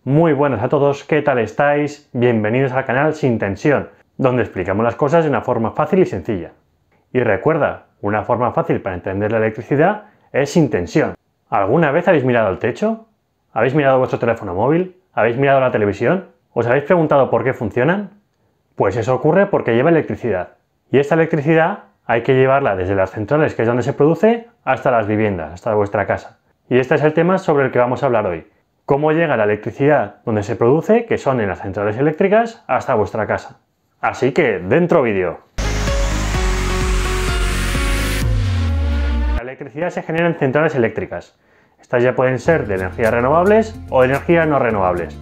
Muy buenas a todos, ¿qué tal estáis? Bienvenidos al canal Sin Tensión, donde explicamos las cosas de una forma fácil y sencilla. Y recuerda, una forma fácil para entender la electricidad es sin tensión. ¿Alguna vez habéis mirado al techo? ¿Habéis mirado vuestro teléfono móvil? ¿Habéis mirado la televisión? ¿Os habéis preguntado por qué funcionan? Pues eso ocurre porque lleva electricidad. Y esta electricidad hay que llevarla desde las centrales, que es donde se produce, hasta las viviendas, hasta vuestra casa. Y este es el tema sobre el que vamos a hablar hoy. Cómo llega la electricidad donde se produce, que son en las centrales eléctricas, hasta vuestra casa. Así que, dentro vídeo. La electricidad se genera en centrales eléctricas. Estas ya pueden ser de energías renovables o de energías no renovables.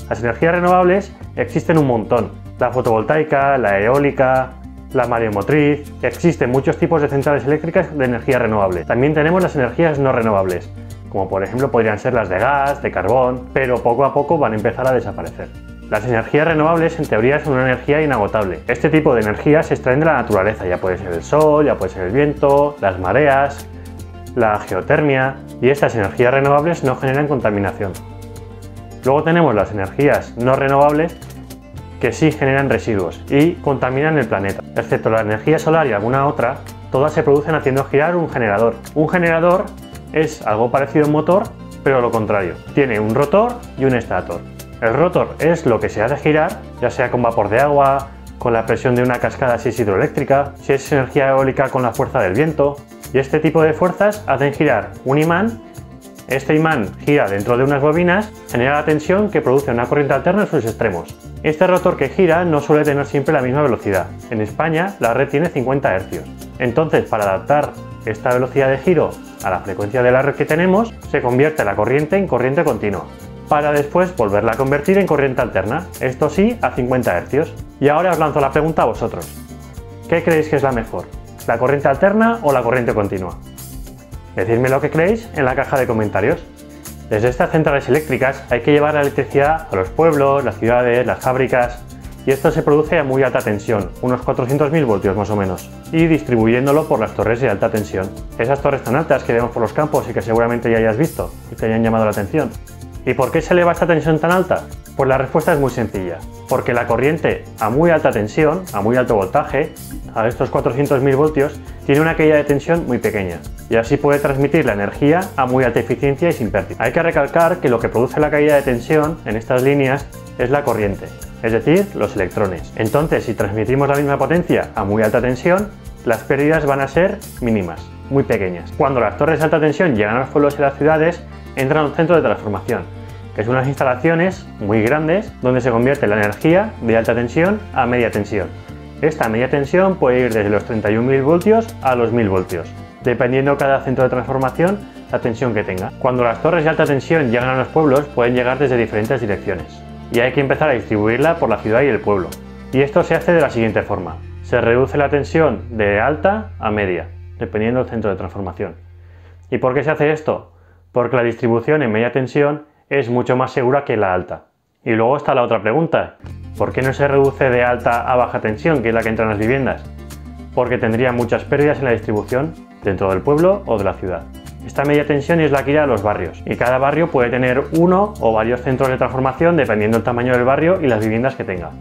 Las energías renovables existen un montón. La fotovoltaica, la eólica, la mareomotriz. Existen muchos tipos de centrales eléctricas de energía renovable. También tenemos las energías no renovables, como por ejemplo podrían ser las de gas, de carbón, pero poco a poco van a empezar a desaparecer. Las energías renovables en teoría son una energía inagotable. Este tipo de energías se extraen de la naturaleza, ya puede ser el sol, ya puede ser el viento, las mareas, la geotermia, y estas energías renovables no generan contaminación. Luego tenemos las energías no renovables que sí generan residuos y contaminan el planeta. Excepto la energía solar y alguna otra, todas se producen haciendo girar un generador. Un generador es algo parecido a un motor, pero lo contrario. Tiene un rotor y un estator. El rotor es lo que se hace girar, ya sea con vapor de agua, con la presión de una cascada si es hidroeléctrica, si es energía eólica con la fuerza del viento. Y este tipo de fuerzas hacen girar un imán. Este imán gira dentro de unas bobinas, genera la tensión que produce una corriente alterna en sus extremos. Este rotor que gira no suele tener siempre la misma velocidad. En España la red tiene 50 Hz. Entonces, para adaptar esta velocidad de giro a la frecuencia de la red que tenemos, se convierte la corriente en corriente continua, para después volverla a convertir en corriente alterna, esto sí a 50 Hz. Y ahora os lanzo la pregunta a vosotros. ¿Qué creéis que es la mejor? ¿La corriente alterna o la corriente continua? Decidme lo que creéis en la caja de comentarios. Desde estas centrales eléctricas hay que llevar la electricidad a los pueblos, las ciudades, las fábricas, y esto se produce a muy alta tensión, unos 400.000 voltios más o menos, y distribuyéndolo por las torres de alta tensión. Esas torres tan altas que vemos por los campos y que seguramente ya hayas visto y te hayan llamado la atención. ¿Y por qué se eleva esta tensión tan alta? Pues la respuesta es muy sencilla, porque la corriente a muy alta tensión, a muy alto voltaje, a estos 400.000 voltios, tiene una caída de tensión muy pequeña, y así puede transmitir la energía a muy alta eficiencia y sin pérdida. Hay que recalcar que lo que produce la caída de tensión en estas líneas es la corriente, es decir, los electrones. Entonces, si transmitimos la misma potencia a muy alta tensión, las pérdidas van a ser mínimas, muy pequeñas. Cuando las torres de alta tensión llegan a los pueblos y las ciudades, entran a un centro de transformación, que son unas instalaciones muy grandes donde se convierte la energía de alta tensión a media tensión. Esta media tensión puede ir desde los 31.000 voltios a los 1.000 voltios, dependiendo cada centro de transformación la tensión que tenga. Cuando las torres de alta tensión llegan a los pueblos, pueden llegar desde diferentes direcciones, y hay que empezar a distribuirla por la ciudad y el pueblo. Y esto se hace de la siguiente forma. Se reduce la tensión de alta a media, dependiendo del centro de transformación. ¿Y por qué se hace esto? Porque la distribución en media tensión es mucho más segura que la alta. Y luego está la otra pregunta. ¿Por qué no se reduce de alta a baja tensión, que es la que entra en las viviendas? Porque tendría muchas pérdidas en la distribución dentro del pueblo o de la ciudad. Esta media tensión es la que irá a los barrios, y cada barrio puede tener uno o varios centros de transformación dependiendo del tamaño del barrio y las viviendas que tenga.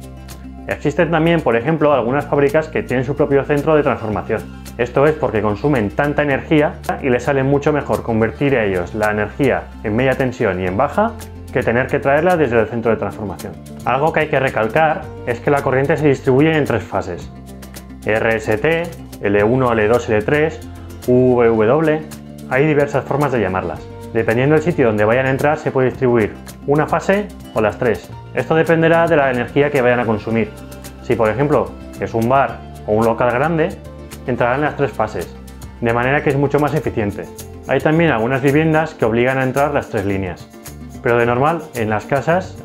Existen también, por ejemplo, algunas fábricas que tienen su propio centro de transformación. Esto es porque consumen tanta energía y les sale mucho mejor convertir a ellos la energía en media tensión y en baja que tener que traerla desde el centro de transformación. Algo que hay que recalcar es que la corriente se distribuye en tres fases: RST, L1, L2, L3, VW. Hay diversas formas de llamarlas. Dependiendo del sitio donde vayan a entrar, se puede distribuir una fase o las tres. Esto dependerá de la energía que vayan a consumir. Si por ejemplo es un bar o un local grande, entrarán las tres fases, de manera que es mucho más eficiente. Hay también algunas viviendas que obligan a entrar las tres líneas, pero de normal en las casas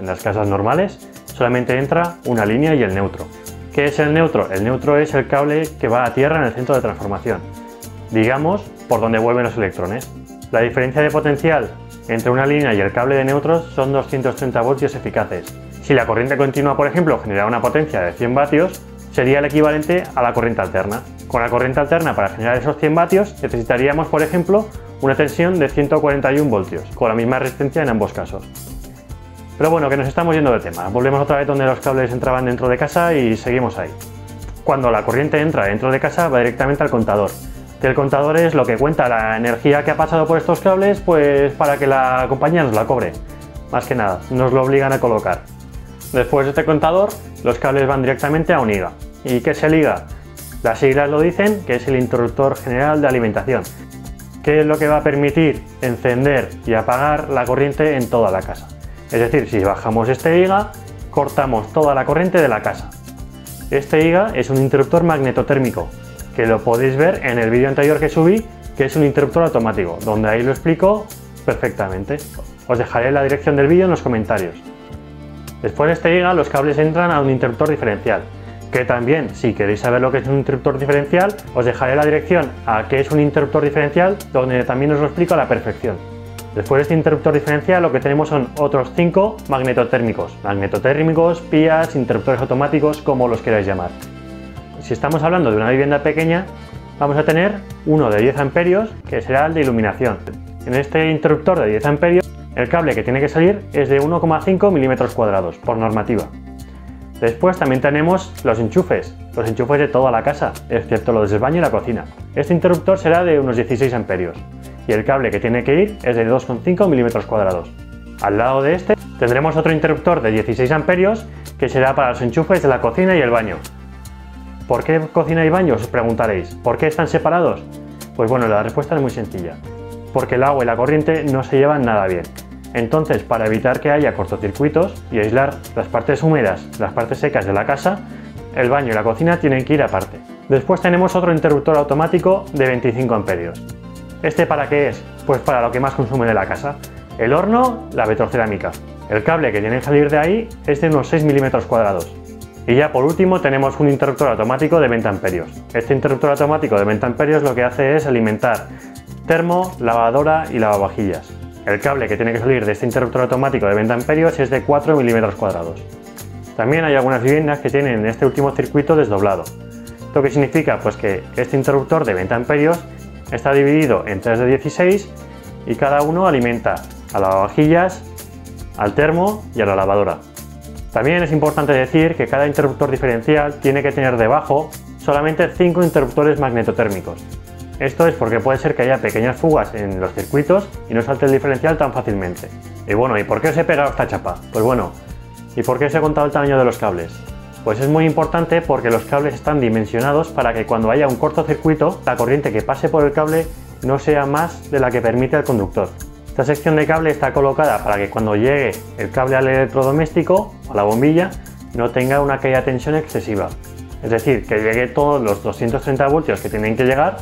normales, solamente entra una línea y el neutro. ¿Qué es el neutro? El neutro es el cable que va a tierra en el centro de transformación, digamos por donde vuelven los electrones. La diferencia de potencial entre una línea y el cable de neutros son 230 voltios eficaces. Si la corriente continua, por ejemplo, generara una potencia de 100 vatios, sería el equivalente a la corriente alterna. Con la corriente alterna, para generar esos 100 vatios, necesitaríamos, por ejemplo, una tensión de 141 voltios, con la misma resistencia en ambos casos. Pero bueno, que nos estamos yendo del tema. Volvemos otra vez donde los cables entraban dentro de casa y seguimos ahí. Cuando la corriente entra dentro de casa va directamente al contador. Que el contador es lo que cuenta la energía que ha pasado por estos cables, pues para que la compañía nos la cobre. Más que nada, nos lo obligan a colocar. Después de este contador, los cables van directamente a un IGA. ¿Y qué es el IGA? Las siglas lo dicen, que es el interruptor general de alimentación, que es lo que va a permitir encender y apagar la corriente en toda la casa. Es decir, si bajamos este IGA, cortamos toda la corriente de la casa. Este IGA es un interruptor magnetotérmico, que lo podéis ver en el vídeo anterior que subí, que es un interruptor automático, donde ahí lo explico perfectamente. Os dejaré la dirección del vídeo en los comentarios. Después de este IGA, los cables entran a un interruptor diferencial, que también, si queréis saber lo que es un interruptor diferencial, os dejaré la dirección a qué es un interruptor diferencial, donde también os lo explico a la perfección. Después de este interruptor diferencial, lo que tenemos son otros 5 magnetotérmicos, PIAs, interruptores automáticos, como los queráis llamar. Si estamos hablando de una vivienda pequeña, vamos a tener uno de 10 amperios, que será el de iluminación. En este interruptor de 10 amperios, el cable que tiene que salir es de 1,5 milímetros cuadrados, por normativa. Después también tenemos los enchufes de toda la casa, excepto los del baño y la cocina. Este interruptor será de unos 16 amperios y el cable que tiene que ir es de 2,5 milímetros cuadrados. Al lado de este tendremos otro interruptor de 16 amperios que será para los enchufes de la cocina y el baño. ¿Por qué cocina y baño? Os preguntaréis. ¿Por qué están separados? Pues bueno, la respuesta es muy sencilla. Porque el agua y la corriente no se llevan nada bien. Entonces, para evitar que haya cortocircuitos y aislar las partes húmedas, las partes secas de la casa, el baño y la cocina tienen que ir aparte. Después tenemos otro interruptor automático de 25 amperios. ¿Este para qué es? Pues para lo que más consume de la casa. El horno, la vitrocerámica. El cable que tiene que salir de ahí es de unos 6 milímetros cuadrados. Y ya por último tenemos un interruptor automático de 20 amperios. Este interruptor automático de 20 amperios lo que hace es alimentar termo, lavadora y lavavajillas. El cable que tiene que salir de este interruptor automático de 20 amperios es de 4 milímetros cuadrados. También hay algunas viviendas que tienen este último circuito desdoblado. ¿Esto qué significa? Pues que este interruptor de 20 amperios está dividido en 3 de 16 y cada uno alimenta a lavavajillas, al termo y a la lavadora. También es importante decir que cada interruptor diferencial tiene que tener debajo solamente 5 interruptores magnetotérmicos. Esto es porque puede ser que haya pequeñas fugas en los circuitos y no salte el diferencial tan fácilmente. Y bueno, ¿y por qué os he pegado esta chapa? Pues bueno, ¿y por qué os he contado el tamaño de los cables? Pues es muy importante porque los cables están dimensionados para que cuando haya un cortocircuito, la corriente que pase por el cable no sea más de la que permite el conductor. Esta sección de cable está colocada para que cuando llegue el cable al electrodoméstico o a la bombilla no tenga una caída de tensión excesiva. Es decir, que llegue todos los 230 voltios que tienen que llegar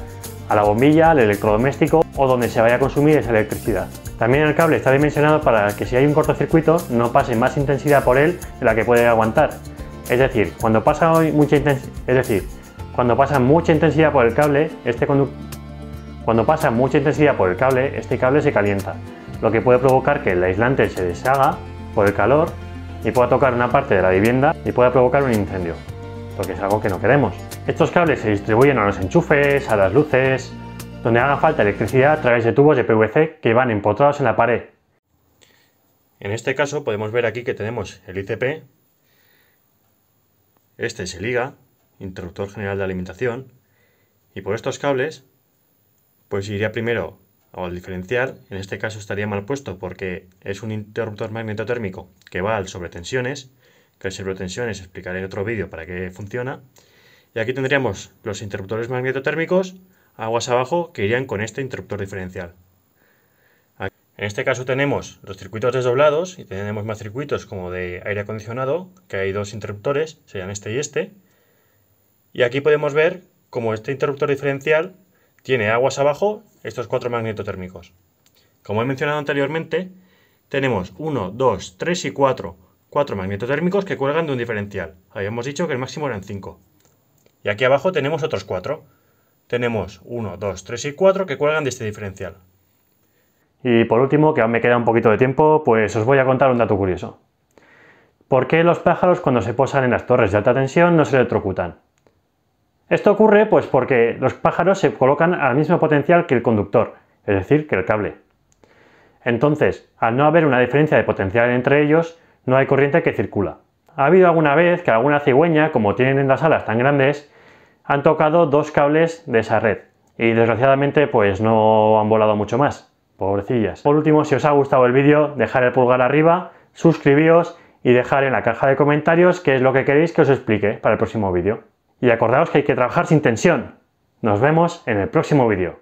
a la bombilla, al electrodoméstico o donde se vaya a consumir esa electricidad. También el cable está dimensionado para que si hay un cortocircuito no pase más intensidad por él de la que puede aguantar. Es decir, cuando pasa mucha intensidad por el cable, este cable se calienta, lo que puede provocar que el aislante se deshaga por el calor y pueda tocar una parte de la vivienda y pueda provocar un incendio, lo que es algo que no queremos. Estos cables se distribuyen a los enchufes, a las luces, donde haga falta electricidad a través de tubos de PVC que van empotrados en la pared. En este caso podemos ver aquí que tenemos el ICP, este es el IGA, interruptor general de alimentación, y por estos cables pues iría primero al diferencial. En este caso estaría mal puesto porque es un interruptor magnetotérmico que va al sobretensiones, que el sobretensiones explicaré en otro vídeo para qué funciona. Y aquí tendríamos los interruptores magnetotérmicos aguas abajo que irían con este interruptor diferencial. En este caso tenemos los circuitos desdoblados y tenemos más circuitos como de aire acondicionado, que hay dos interruptores, serían este y este. Y aquí podemos ver como este interruptor diferencial tiene aguas abajo estos 4 magnetotérmicos. Como he mencionado anteriormente, tenemos 1, 2, 3 y 4 magnetotérmicos que cuelgan de un diferencial. Habíamos dicho que el máximo eran 5. Y aquí abajo tenemos otros 4. Tenemos 1, 2, 3 y 4 que cuelgan de este diferencial. Y por último, que aún me queda un poquito de tiempo, pues os voy a contar un dato curioso. ¿Por qué los pájaros cuando se posan en las torres de alta tensión no se electrocutan? Esto ocurre pues porque los pájaros se colocan al mismo potencial que el conductor, es decir, que el cable. Entonces, al no haber una diferencia de potencial entre ellos, no hay corriente que circula. Ha habido alguna vez que alguna cigüeña, como tienen las alas tan grandes, han tocado dos cables de esa red y desgraciadamente pues no han volado mucho más, pobrecillas. Por último, si os ha gustado el vídeo, dejad el pulgar arriba, suscribíos y dejad en la caja de comentarios qué es lo que queréis que os explique para el próximo vídeo. Y acordaos que hay que trabajar sin tensión. Nos vemos en el próximo vídeo.